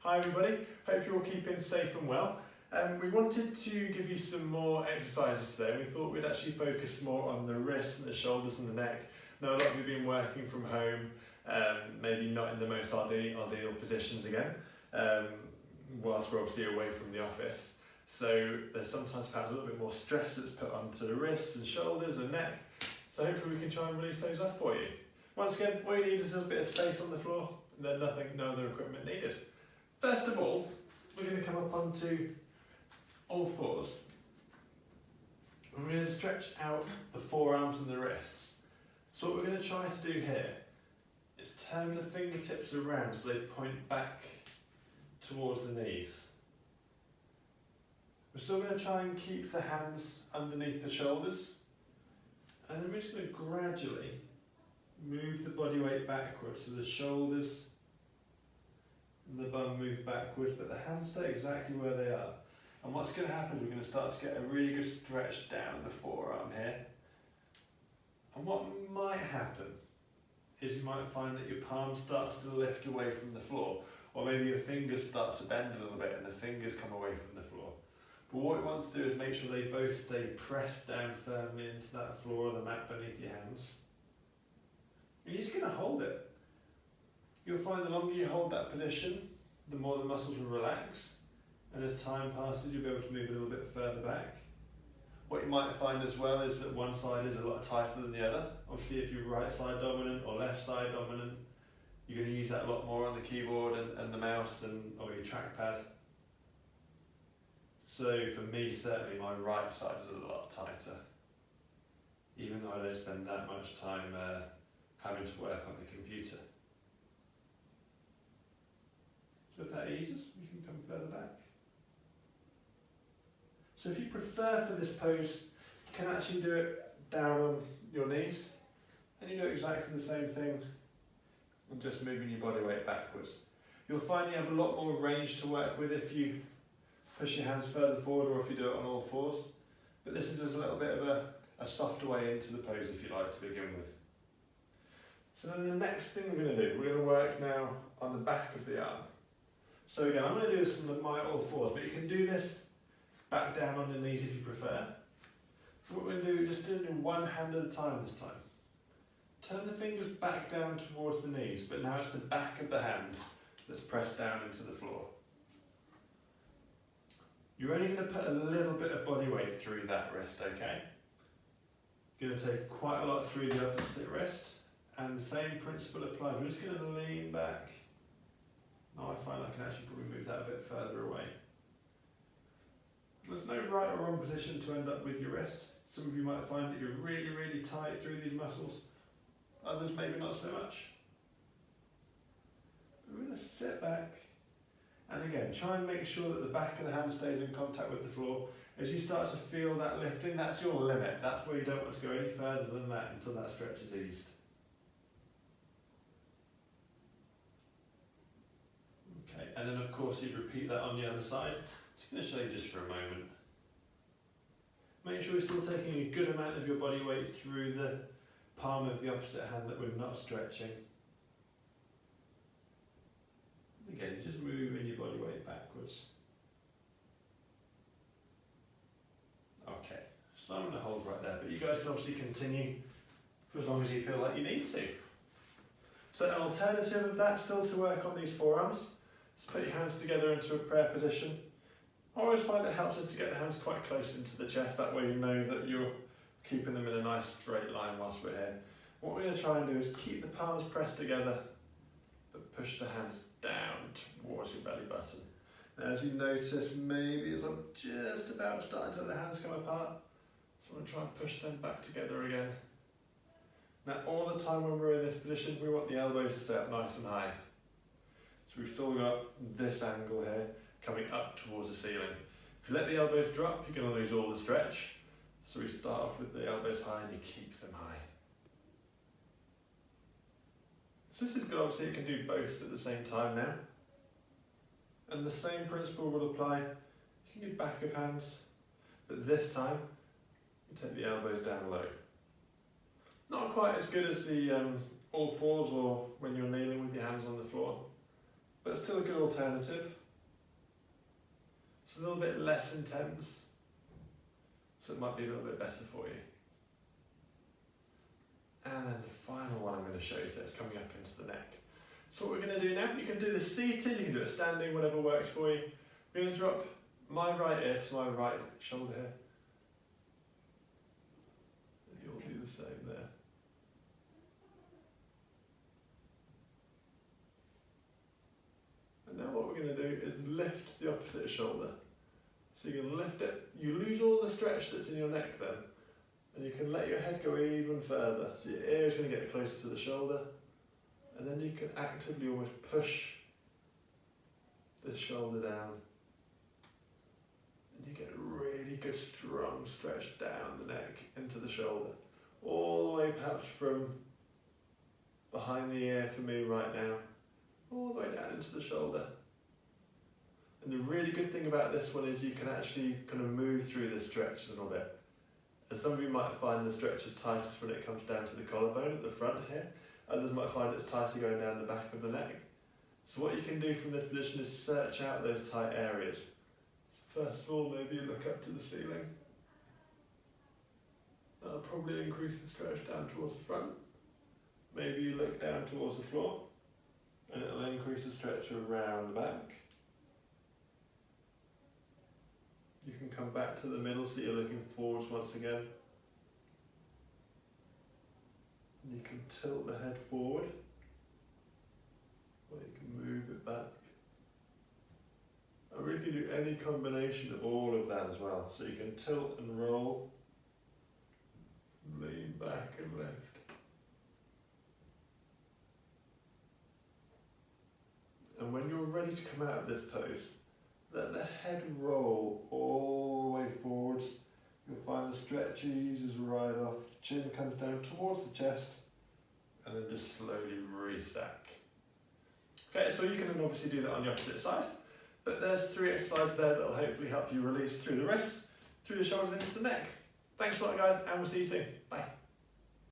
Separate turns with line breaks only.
Hi everybody, hope you're all keeping safe and well. We wanted to give you some more exercises today. We thought we'd actually focus more on the wrists and the shoulders and the neck. Now a lot of you have been working from home, maybe not in the most ideal positions again, whilst we're obviously away from the office. So there's sometimes perhaps a little bit more stress that's put onto the wrists and shoulders and neck. So hopefully we can try and release those off for you. Once again, all you need is a bit of space on the floor, and then no other equipment needed. First of all, we're going to come up onto all fours. We're going to stretch out the forearms and the wrists. So what we're going to try to do here is turn the fingertips around so they point back towards the knees. We're still going to try and keep the hands underneath the shoulders, and then we're just going to gradually move the body weight backwards so the shoulders and the bum move backwards, but the hands stay exactly where they are. And what's going to happen is we're going to start to get a really good stretch down the forearm here. And what might happen is you might find that your palm starts to lift away from the floor, or maybe your fingers start to bend a little bit and the fingers come away from the floor. But what we want to do is make sure they both stay pressed down firmly into that floor or the mat beneath your hands. And you're just going to hold it. You'll find the longer you hold that position, the more the muscles will relax. And as time passes, you'll be able to move a little bit further back. What you might find as well is that one side is a lot tighter than the other. Obviously, if you're right side dominant or left side dominant, you're going to use that a lot more on the keyboard and the mouse or your trackpad. So for me, certainly my right side is a lot tighter, even though I don't spend that much time having to work on the computer. So if that eases, you can come further back. So if you prefer for this pose, you can actually do it down on your knees, and you do exactly the same thing, and just moving your body weight backwards. You'll find you have a lot more range to work with if you push your hands further forward or if you do it on all fours. But this is just a little bit of a softer way into the pose, if you like, to begin with. So then the next thing we're going to do, we're going to work now on the back of the arm. So again, I'm going to do this from my all fours, but you can do this back down on the knees if you prefer. What we're going to do, just do one hand at a time this time. Turn the fingers back down towards the knees, but now it's the back of the hand that's pressed down into the floor. You're only going to put a little bit of body weight through that wrist, okay? You're going to take quite a lot through the opposite wrist, and the same principle applies. We're just going to lean back. Now I find I can actually probably move that a bit further away. There's no right or wrong position to end up with your wrist. Some of you might find that you're really, really tight through these muscles. Others maybe not so much. We're going to sit back. And again, try and make sure that the back of the hand stays in contact with the floor. As you start to feel that lifting, that's your limit. That's where you don't want to go any further than that until that stretch is eased. Okay, and then of course you'd repeat that on the other side. Just going to show you just for a moment. Make sure you're still taking a good amount of your body weight through the palm of the opposite hand that we're not stretching. Again, just moving your body weight backwards. Okay, so I'm going to hold right there, but you guys can obviously continue for as long as you feel like you need to. So an alternative of that, still to work on these forearms, is put your hands together into a prayer position. I always find it helps us to get the hands quite close into the chest, that way you know that you're keeping them in a nice straight line whilst we're here. What we're going to try and do is keep the palms pressed together, but push the hands down towards your belly button. Now, as you notice, maybe as I'm just about starting to let the hands come apart, so I'm going to try and push them back together again. Now, all the time when we're in this position, we want the elbows to stay up nice and high. So we've still got this angle here coming up towards the ceiling. If you let the elbows drop, you're going to lose all the stretch. So we start off with the elbows high and you keep them high. So this is good, obviously you can do both at the same time now. And the same principle will apply. You can do back of hands, but this time you take the elbows down low. Not quite as good as the all fours or when you're kneeling with your hands on the floor, but still a good alternative. It's a little bit less intense, so it might be a little bit better for you. And then the final one I'm going to show you, so it's coming up into the neck. So what we're going to do now, you can do this seated, you can do it standing, whatever works for you. We're going to drop my right ear to my right shoulder here. And you'll do the same there. And now what we're going to do is lift the opposite shoulder. So you can lift it, you lose all the stretch that's in your neck then, and you can let your head go even further. So your ear is going to get closer to the shoulder, and then you can actively almost push this shoulder down. And you get a really good strong stretch down the neck into the shoulder. All the way perhaps from behind the ear for me right now, all the way down into the shoulder. And the really good thing about this one is you can actually kind of move through the stretch a little bit. And some of you might find the stretch is tightest when it comes down to the collarbone at the front here. Others might find it's tighter going down the back of the neck. So what you can do from this position is search out those tight areas. So first of all, maybe you look up to the ceiling. That'll probably increase the stretch down towards the front. Maybe you look down towards the floor, and it'll increase the stretch around the back. You can come back to the middle so you're looking forwards once again. And you can tilt the head forward, or you can move it back. And we can do any combination of all of that as well. So you can tilt and roll, lean back and lift. And when you're ready to come out of this pose, let the head roll all the way forwards. You'll find the stretch eases right off, chin comes down towards the chest, and then just slowly restack. Okay, so you can obviously do that on the opposite side, but there's 3 exercises there that will hopefully help you release through the wrists, through the shoulders into the neck. Thanks a lot guys, and we'll see you soon. Bye.